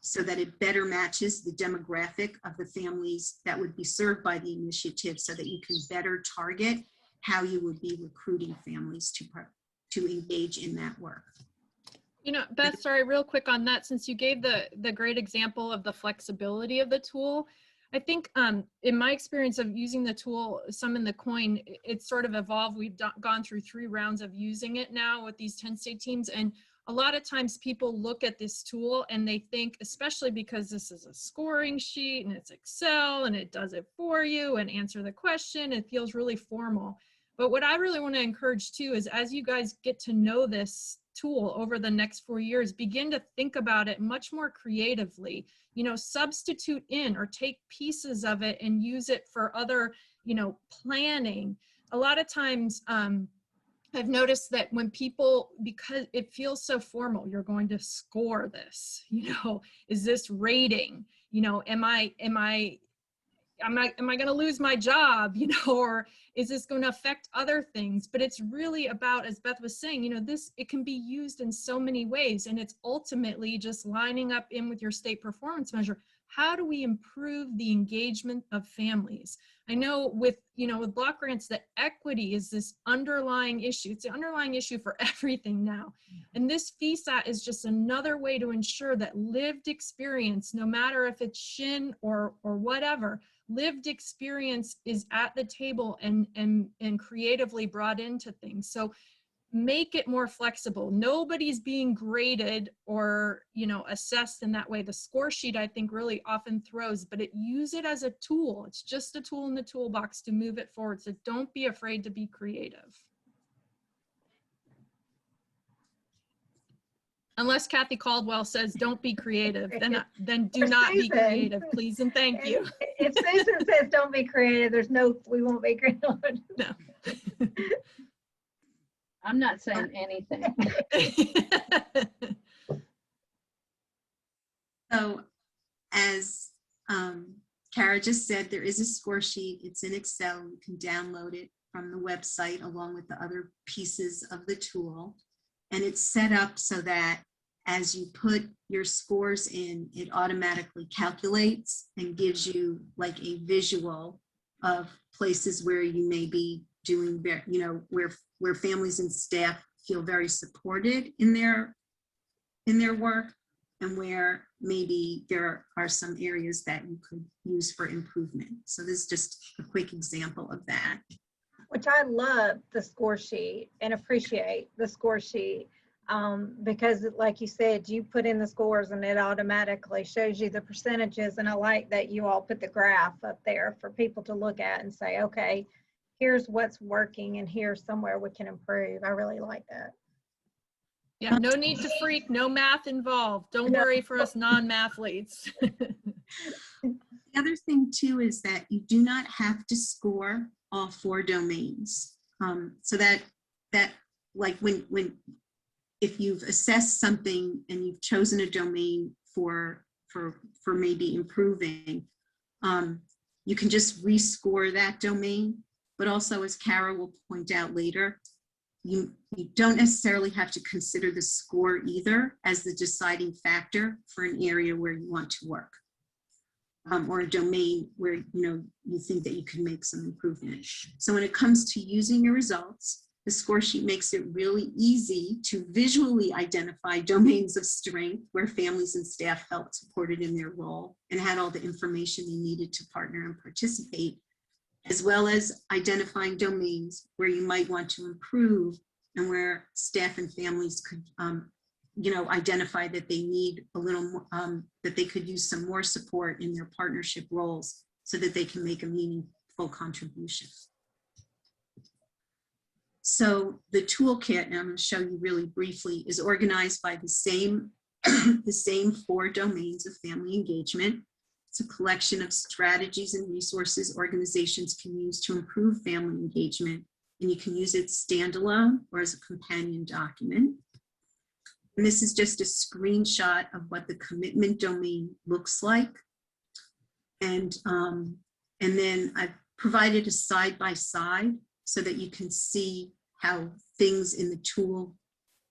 A: so that it better matches the demographic of the families that would be served by the initiative, so that you can better target how you would be recruiting families to engage in that work.
B: You know, Beth, sorry, real quick on that, since you gave the great example of the flexibility of the tool, I think in my experience of using the tool, some in the CoIIN, it's sort of evolved. We've gone through 3 rounds of using it now with these 10-state teams. And a lot of times people look at this tool and they think, especially because this is a scoring sheet and it's Excel and it does it for you and answer the question, it feels really formal. But what I really want to encourage too is, as you guys get to know this tool over the next 4 years, begin to think about it much more creatively. You know, substitute in or take pieces of it and use it for other, you know, planning. A lot of times I've noticed that when people, because it feels so formal, you're going to score this, you know, is this rating, you know, am I going to lose my job, you know, or is this going to affect other things? But it's really about, as Beth was saying, you know, it can be used in so many ways, and it's ultimately just lining up in with your state performance measure. How do we improve the engagement of families? I know with block grants that equity is this underlying issue. It's an underlying issue for everything now. And this FESAT is just another way to ensure that lived experience, no matter if it's SHIN or whatever, lived experience is at the table and creatively brought into things. So make it more flexible. Nobody's being graded or, you know, assessed in that way. The score sheet, I think, really often throws, but use it as a tool. It's just a tool in the toolbox to move it forward. So don't be afraid to be creative. Unless Kathy Caldwell says don't be creative, then do not be creative, please and thank you.
C: If Susan says don't be creative, we won't be creative.
B: No.
D: I'm not saying anything.
A: So as Cara just said, there is a score sheet. It's in Excel. You can download it from the website along with the other pieces of the tool. And it's set up so that as you put your scores in, it automatically calculates and gives you like a visual of places where you may be doing, you know, where families and staff feel very supported in their work, and where maybe there are some areas that you could use for improvement. So this is just a quick example of that.
C: Which I love the score sheet and appreciate the score sheet because like you said, you put in the scores and it automatically shows you the percentages. And I like that you all put the graph up there for people to look at and say, okay, here's what's working and here's somewhere we can improve. I really like that.
B: Yeah, no need to freak, no math involved. Don't worry for us non-mathletes.
A: The other thing too is that you do not have to score all 4 domains. So that like if you've assessed something and you've chosen a domain for maybe improving, you can just rescore that domain. But also, as Cara will point out later, you don't necessarily have to consider the score either as the deciding factor for an area where you want to work, or a domain where you think that you can make some improvement. So when it comes to using your results, the score sheet makes it really easy to visually identify domains of strength where families and staff felt supported in their role and had all the information they needed to partner and participate, as well as identifying domains where you might want to improve and where staff and families could, identify that they need a little more, that they could use some more support in their partnership roles so that they can make a meaningful contribution. So the toolkit, and I'm going to show you really briefly, is organized by the same, the same 4 domains of family engagement. It's a collection of strategies and resources organizations can use to improve family engagement, and you can use it standalone or as a companion document. And this is just a screenshot of what the commitment domain looks like. And then I've provided a side-by-side so that you can see how things in the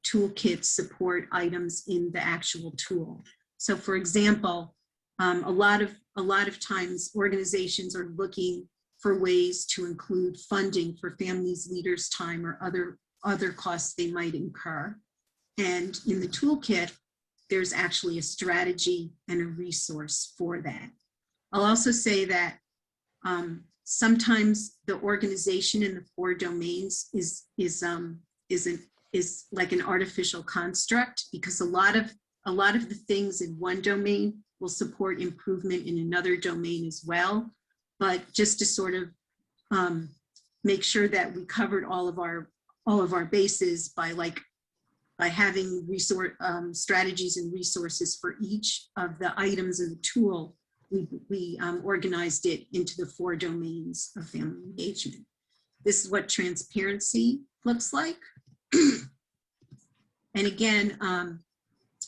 A: toolkit support items in the actual tool. So for example, a lot of times organizations are looking for ways to include funding for families, leaders' time, or other costs they might incur. And in the toolkit, there's actually a strategy and a resource for that. I'll also say that sometimes the organization in the 4 domains is like an artificial construct, because a lot of the things in one domain will support improvement in another domain as well. But just to sort of make sure that we covered all of our bases by having strategies and resources for each of the items in the tool, we organized it into the 4 domains of family engagement. This is what transparency looks like. And again,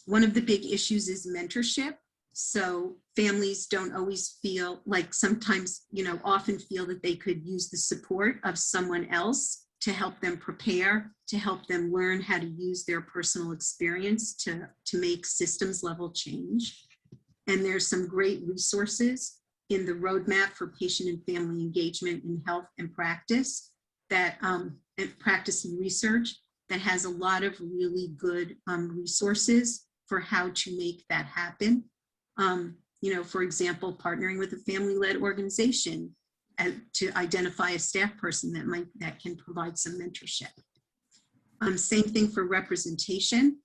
A: one of the big issues is mentorship. So families don't always feel like, sometimes, often feel that they could use the support of someone else to help them prepare, to help them learn how to use their personal experience to make systems level change. And there's some great resources in the roadmap for patient and family engagement in health and practice that and practice and research that has a lot of really good resources for how to make that happen. For example, partnering with a family-led organization to identify a staff person that can provide some mentorship. Same thing for representation.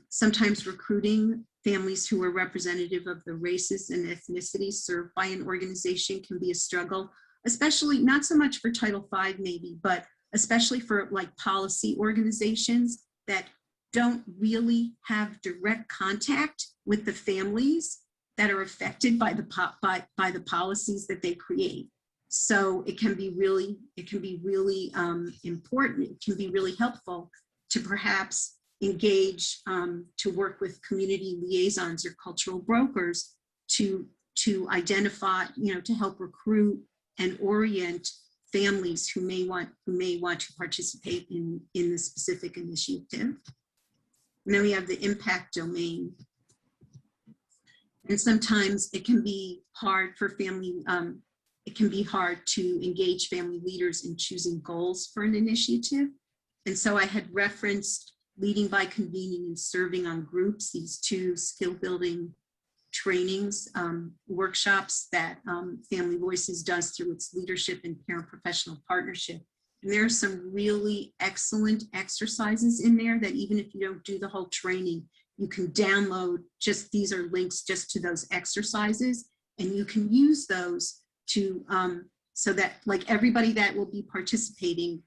A: Sometimes recruiting families who are representative of the races and ethnicities served by an organization can be a struggle, especially not so much for Title V maybe, but especially for like policy organizations that don't really have direct contact with the families that are affected by the policies that they create. So it can be really important. It can be really helpful to perhaps engage to work with community liaisons or cultural brokers to identify, to help recruit and orient families who may want to participate in the specific initiative. And then we have the impact domain. And sometimes it can be hard for it can be hard to engage family leaders in choosing goals for an initiative. And so I had referenced leading by convening and serving on groups, these 2 skill building trainings, workshops that Family Voices does through its leadership and parent professional partnership. And there are some really excellent exercises in there that even if you don't do the whole training, you can download. Just these are links just to those exercises, and you can use those to so that like everybody that will be participating,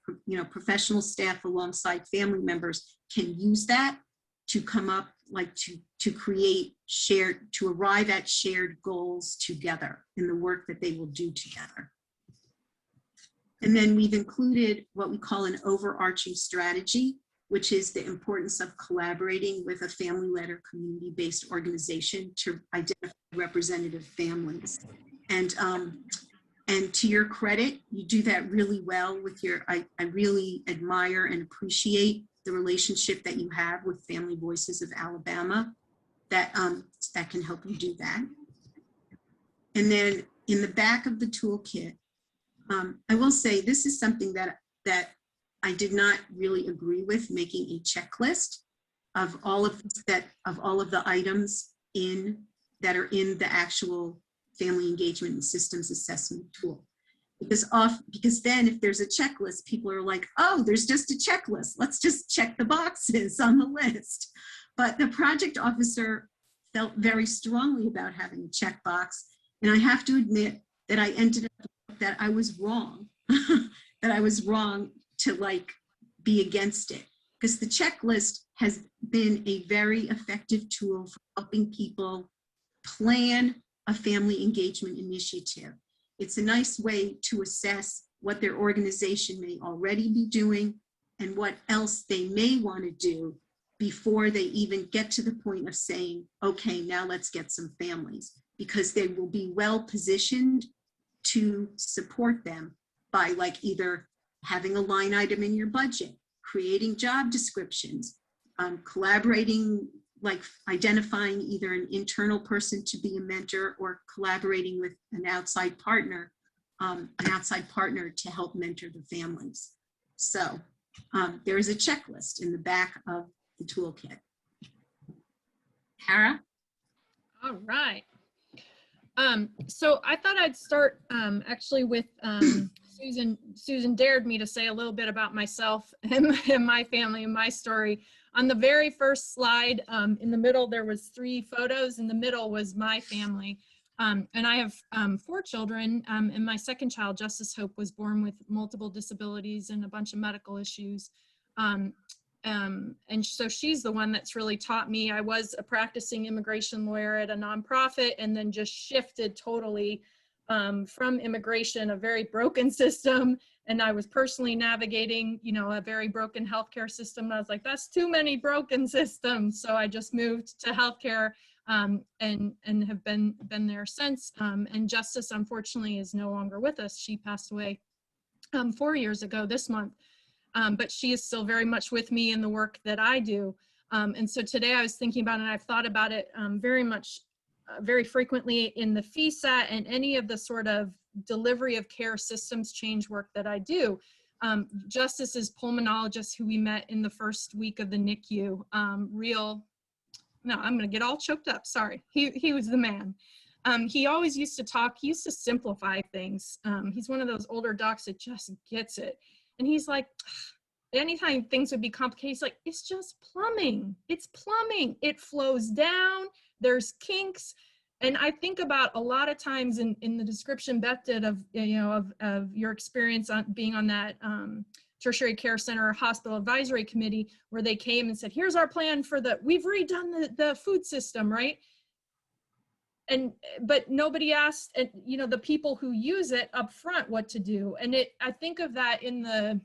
A: professional staff alongside family members can use that to come up, like to create to arrive at shared goals together in the work that they will do together. And then we've included what we call an overarching strategy, which is the importance of collaborating with a family-led or community-based organization to identify representative families. And And to your credit, you do that really well with your, I really admire and appreciate the relationship that you have with Family Voices of Alabama that can help you do that. And then in the back of the toolkit, I will say this is something that I did not really agree with, making a checklist of all of the items that are in the actual Family Engagement and Systems Assessment tool. Because then if there's a checklist, people are like, oh, there's just a checklist. Let's just check the boxes on the list. But the project officer felt very strongly about having a checkbox. And I have to admit that I ended up that I was wrong, that I was wrong to like be against it. Because the checklist has been a very effective tool for helping people plan a family engagement initiative. It's a nice way to assess what their organization may already be doing and what else they may want to do before they even get to the point of saying, okay, now let's get some families, because they will be well positioned to support them by like either having a line item in your budget, creating job descriptions, collaborating, like identifying either an internal person to be a mentor or collaborating with an outside partner to help mentor the families. So there is a checklist in the back of the toolkit. Cara?
B: All right. So I thought I'd start actually with Susan. Susan dared me to say a little bit about myself and my family and my story. On the very first slide, in the middle, there was 3 photos. In the middle was my family. And I have 4 children, and my second child, Justice Hope, was born with multiple disabilities and a bunch of medical issues. And so she's the one that's really taught me. I was a practicing immigration lawyer at a nonprofit and then just shifted totally from immigration, a very broken system. And I was personally navigating, you know, a very broken healthcare system. And I was like, that's too many broken systems. So I just moved to healthcare and have been there since. And Justice, unfortunately, is no longer with us. She passed away 4 years ago this month. But she is still very much with me in the work that I do. And so today I was thinking about it, and I've thought about it very frequently in the FESAT and any of the sort of delivery of care systems change work that I do. Justice is pulmonologist who we met in the first week of the NICU. No, I'm gonna get all choked up, sorry. He was the man. He always used to talk, he used to simplify things. He's one of those older docs that just gets it. And he's like, anytime things would be complicated, he's like, it's just plumbing. It's plumbing. It flows down. There's kinks. And I think about a lot of times in the description Beth did of, you know, of your experience on being on that tertiary care center or hospital advisory committee, where they came and said, here's our plan for we've redone the food system, right? But nobody asked, you know, the people who use it up front what to do. And I think of that in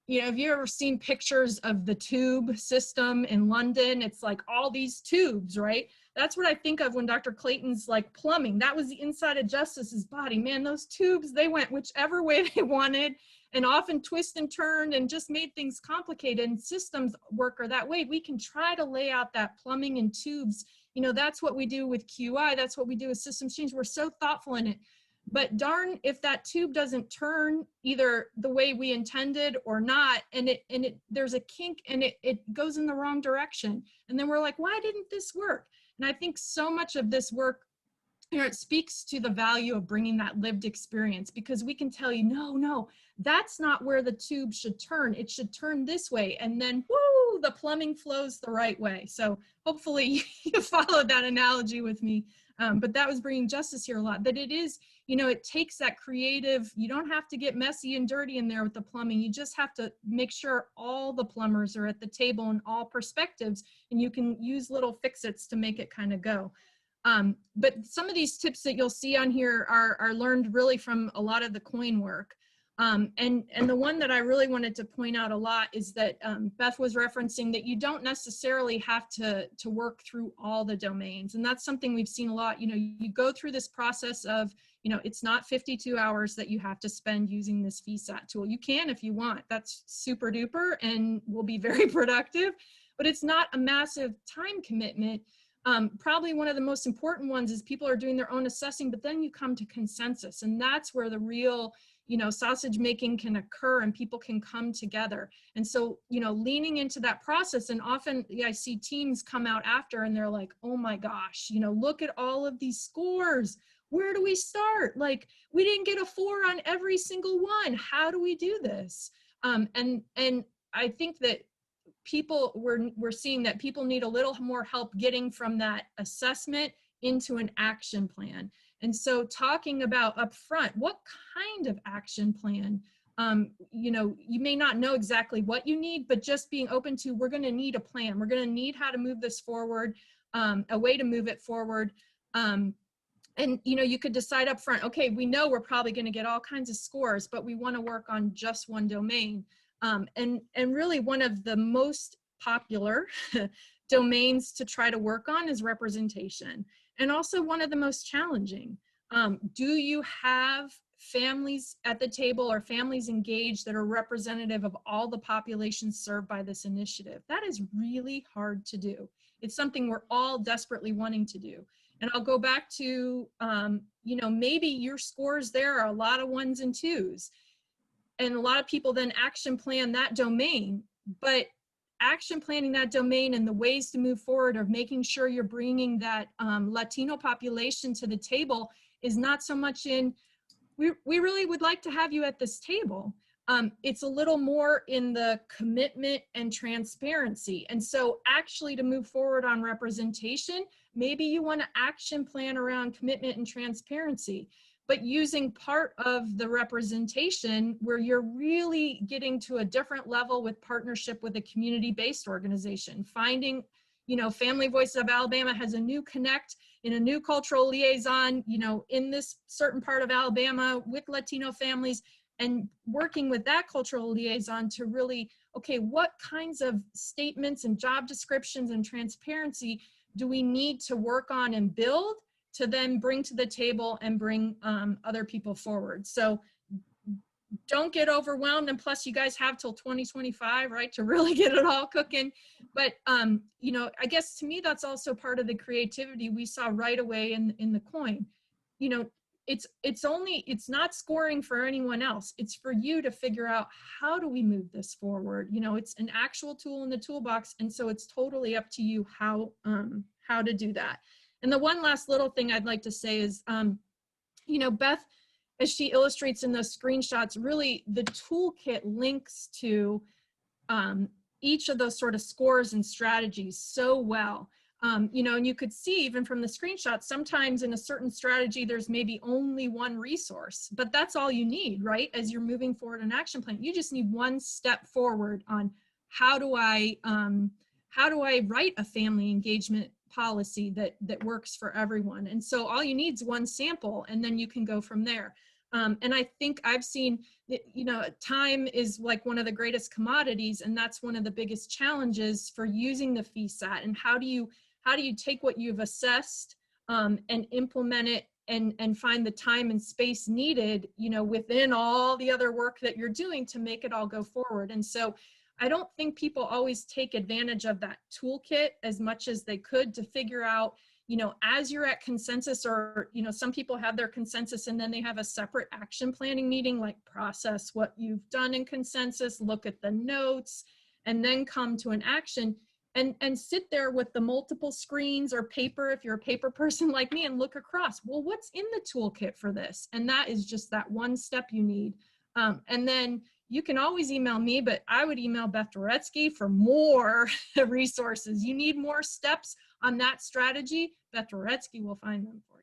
B: you know, have you ever seen pictures of the tube system in London? It's like all these tubes, right? That's what I think of when Dr. Clayton's like plumbing. That was the inside of Justice's body. Man, those tubes, they went whichever way they wanted and often twist and turned and just made things complicated. And systems work are that way. We can try to lay out that plumbing and tubes. You know, that's what we do with QI. That's what we do with systems change. We're so thoughtful in it. But darn if that tube doesn't turn either the way we intended or not, and there's a kink and it goes in the wrong direction. And then we're like, why didn't this work? And I think so much of this work, you know, it speaks to the value of bringing that lived experience, because we can tell you, no, that's not where the tube should turn. It should turn this way. And then, woo, the plumbing flows the right way. So hopefully you followed that analogy with me. But that was bringing Justice here a lot, that it is, you know, it takes that creative, you don't have to get messy and dirty in there with the plumbing. You just have to make sure all the plumbers are at the table in all perspectives, and you can use little fix-its to make it kind of go. But some of these tips that you'll see on here are learned really from a lot of the CoIIN work. And the one that I really wanted to point out a lot is that Beth was referencing that you don't necessarily have to work through all the domains. And that's something we've seen a lot. You know, you go through this process of, you know, it's not 52 hours that you have to spend using this FESAT tool. You can if you want. That's super duper and will be very productive, but it's not a massive time commitment. Probably one of the most important ones is people are doing their own assessing, but then you come to consensus, and that's where the real, you know, sausage making can occur and people can come together. And so, you know, leaning into that process, and often I see teams come out after and they're like, oh my gosh, you know, look at all of these scores. Where do we start? Like, we didn't get a 4 on every single one. How do we do this? And I think that we're seeing that people need a little more help getting from that assessment into an action plan. And so talking about upfront, what kind of action plan? You know, you may not know exactly what you need, but just being open to, we're going to need a plan. We're going to need how to move this forward, a way to move it forward. And, you know, you could decide up front, okay, we know we're probably going to get all kinds of scores, but we want to work on just one domain. And really one of the most popular domains to try to work on is representation. And also one of the most challenging. Do you have families at the table or families engaged that are representative of all the populations served by this initiative? That is really hard to do. It's something we're all desperately wanting to do. And I'll go back to, you know, maybe your scores there are a lot of 1s and 2s. And a lot of people then action plan that domain, but action planning that domain and the ways to move forward of making sure you're bringing that Latino population to the table is not so much in, we really would like to have you at this table. It's a little more in the commitment and transparency. And so actually to move forward on representation, maybe you want to action plan around commitment and transparency, but using part of the representation where you're really getting to a different level with partnership with a community-based organization. Finding, you know, Family Voices of Alabama has a new connect in a new cultural liaison, you know, in this certain part of Alabama with Latino families, and working with that cultural liaison to really, okay, what kinds of statements and job descriptions and transparency do we need to work on and build to then bring to the table and bring other people forward. So don't get overwhelmed, and plus you guys have till 2025, right, to really get it all cooking. But you know, I guess to me that's also part of the creativity we saw right away in the CoIIN. You know, it's not scoring for anyone else. It's for you to figure out, how do we move this forward? You know, it's an actual tool in the toolbox, and so it's totally up to you how to do that. And the one last little thing I'd like to say is, you know, Beth, as she illustrates in those screenshots, really the toolkit links to each of those sort of scores and strategies so well. You know, and you could see even from the screenshot, sometimes in a certain strategy, there's maybe only one resource, but that's all you need, right? As you're moving forward an action plan, you just need one step forward on how do I write a family engagement policy that works for everyone. And so all you need is one sample, and then you can go from there. And I think I've seen that, you know, time is like one of the greatest commodities, and that's one of the biggest challenges for using the FESAT. And how do you take what you've assessed and implement it and find the time and space needed, you know, within all the other work that you're doing to make it all go forward. And so I don't think people always take advantage of that toolkit as much as they could to figure out, you know, as you're at consensus, or, you know, some people have their consensus and then they have a separate action planning meeting, like process what you've done in consensus, look at the notes, and then come to an action and sit there with the multiple screens or paper, if you're a paper person like me, and look across, well, what's in the toolkit for this? And that is just that one step you need. And then you can always email me, but I would email Beth Dworetzky for more resources. You need more steps on that strategy, Beth Dworetzky will find them for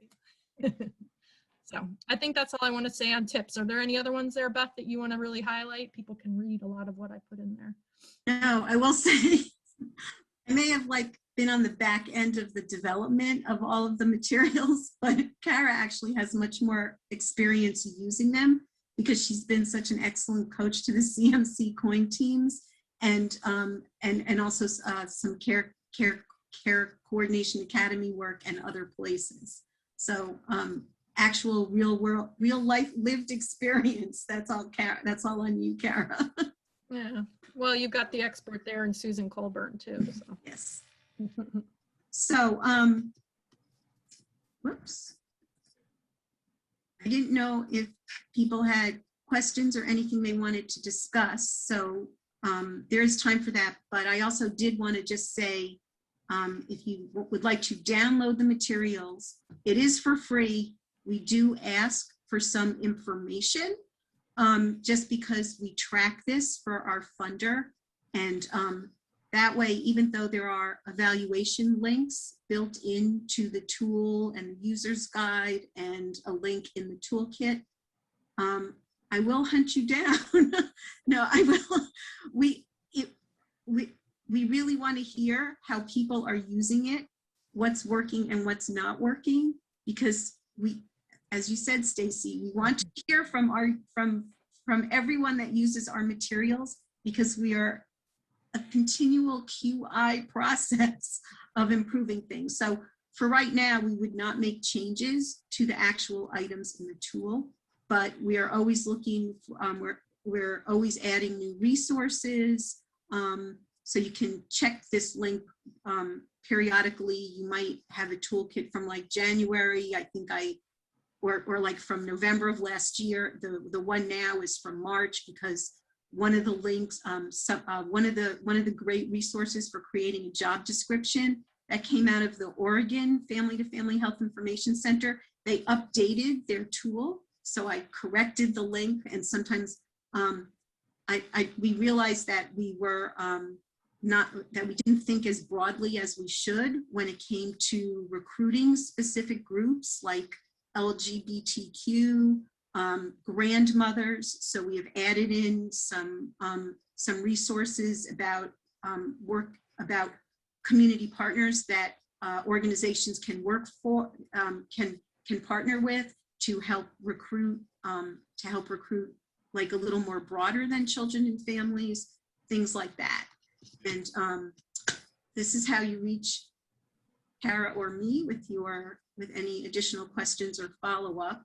B: you. So I think that's all I want to say on tips. Are there any other ones there, Beth, that you want to really highlight? People can read a lot of what I put in there.
A: No, I will say, I may have been on the back end of the development of all of the materials, but Cara actually has much more experience using them. because she's been such an excellent coach to the CMC CoIIN teams, and also some care coordination academy work and other places. So actual real life lived experience. That's all on you, Cara.
B: Yeah. Well, you've got the expert there in Susan Colburn too. So.
A: Yes. So, whoops. I didn't know if people had questions or anything they wanted to discuss. So there is time for that. But I also did want to just say, if you would like to download the materials, it is for free. We do ask for some information just because we track this for our funder. And that way, even though there are evaluation links built into the tool and the user's guide and a link in the toolkit, I will hunt you down. No, I will. We really want to hear how people are using it, what's working and what's not working, because we, as you said, Stacy, we want to hear from everyone that uses our materials, because we are a continual QI process of improving things. So for right now, we would not make changes to the actual items in the tool, but we are always looking, we're always adding new resources. So you can check this link periodically. You might have a toolkit from like January, I think or like from November of last year. The one now is from March, because one of the links, one of the great resources for creating a job description that came out of the Oregon Family to Family Health Information Center, they updated their tool. So I corrected the link, and sometimes we realized that we were that we didn't think as broadly as we should when it came to recruiting specific groups like LGBTQ, grandmothers. So we have added in some resources about about community partners that organizations can work for, can partner with to help recruit like a little more broader than children and families, things like that. And this is how you reach Cara or me with any additional questions or follow-up.